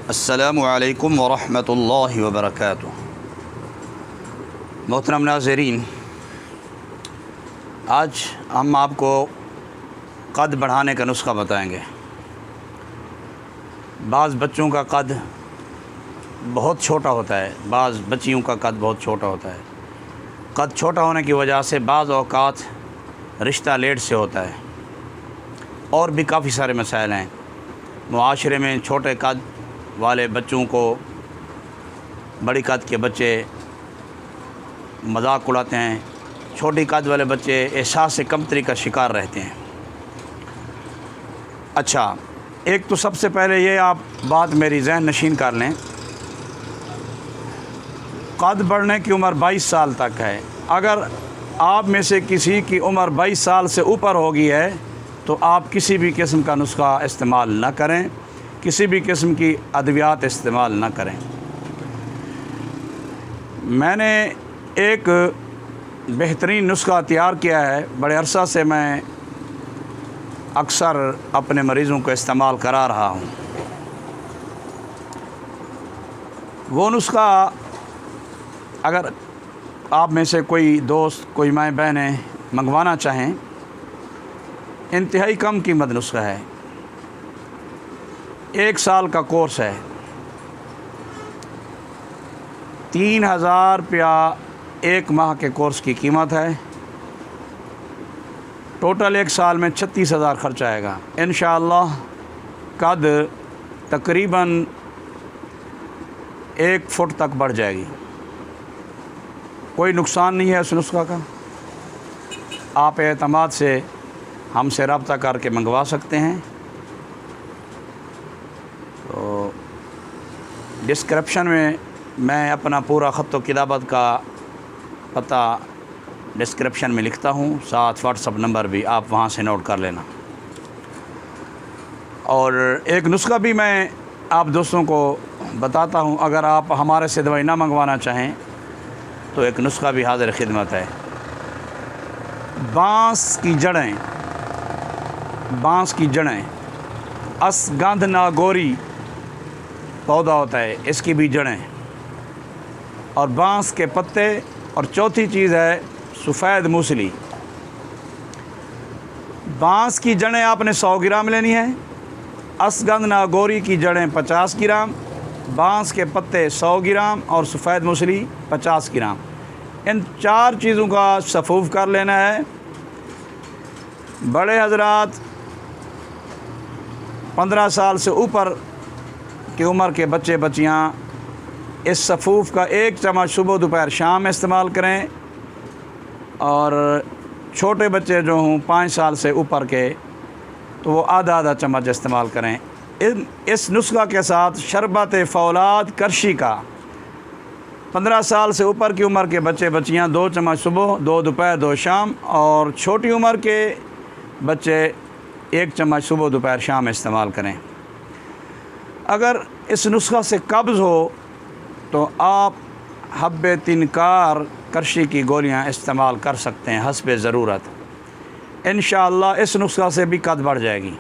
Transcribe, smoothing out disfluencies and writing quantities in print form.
السلام علیکم ورحمۃ اللہ وبرکاتہ۔ محترم ناظرین، آج ہم آپ کو قد بڑھانے کا نسخہ بتائیں گے۔ بعض بچوں کا قد بہت چھوٹا ہوتا ہے، بعض بچیوں کا قد بہت چھوٹا ہوتا ہے۔ قد چھوٹا ہونے کی وجہ سے بعض اوقات رشتہ لیٹ سے ہوتا ہے، اور بھی کافی سارے مسائل ہیں۔ معاشرے میں چھوٹے قد والے بچوں کو بڑی قد کے بچے مذاق اڑاتے ہیں، چھوٹی قد والے بچے احساس کمتری کا شکار رہتے ہیں۔ اچھا، ایک تو سب سے پہلے یہ آپ بات میری ذہن نشین کر لیں، قد بڑھنے کی عمر 22 سال تک ہے۔ اگر آپ میں سے کسی کی عمر 22 سال سے اوپر ہوگی ہے تو آپ کسی بھی قسم کا نسخہ استعمال نہ کریں، کسی بھی قسم کی ادویات استعمال نہ کریں۔ میں نے ایک بہترین نسخہ تیار کیا ہے، بڑے عرصہ سے میں اکثر اپنے مریضوں کو استعمال کرا رہا ہوں۔ وہ نسخہ اگر آپ میں سے کوئی دوست، کوئی مائیں بہنیں منگوانا چاہیں، انتہائی کم قیمت نسخہ ہے، 1 سال کا کورس ہے، 3000 روپیہ 1 ماہ کے کورس کی قیمت ہے۔ ٹوٹل 1 سال میں 36,000 خرچ آئے گا۔ انشاءاللہ قد تقریباً 1 فٹ تک بڑھ جائے گی۔ کوئی نقصان نہیں ہے اس نسخہ کا۔ آپ اعتماد سے ہم سے رابطہ کر کے منگوا سکتے ہیں۔ تو ڈسکرپشن میں اپنا پورا خط و کتابت کا پتہ ڈسکرپشن میں لکھتا ہوں، ساتھ واٹس ایپ نمبر بھی آپ وہاں سے نوٹ کر لینا۔ اور ایک نسخہ بھی میں آپ دوستوں کو بتاتا ہوں، اگر آپ ہمارے سے دوائی نہ منگوانا چاہیں تو ایک نسخہ بھی حاضر خدمت ہے۔ بانس کی جڑیں اسگندھ ناگوری پودا ہوتا ہے، اس کی بھی جڑیں، اور بانس کے پتے، اور چوتھی چیز ہے سفید موسلی۔ بانس کی جڑیں آپ نے 100 گرام لینی ہے، اسگندھ ناگوری کی جڑیں 50 گرام، بانس کے پتے 100 گرام اور سفید موسلی 50 گرام۔ ان 4 چیزوں کا سفوف کر لینا ہے۔ بڑے حضرات، 15 سال سے اوپر کی عمر کے بچے بچیاں اس سفوف کا 1 چمچ صبح دوپہر شام استعمال کریں، اور چھوٹے بچے جو ہوں 5 سال سے اوپر کے تو وہ آدھا چمچ استعمال کریں۔ اس نسخہ کے ساتھ شربت فولاد کرشی کا 15 سال سے اوپر کی عمر کے بچے بچیاں 2 چمچ صبح، 2 دوپہر، 2 شام، اور چھوٹی عمر کے بچے 1 چمچ صبح دوپہر شام استعمال کریں۔ اگر اس نسخہ سے قبض ہو تو آپ حب تنکار کرشی کی گولیاں استعمال کر سکتے ہیں حسب ضرورت۔ انشاءاللہ اس نسخہ سے بھی قد بڑھ جائے گی۔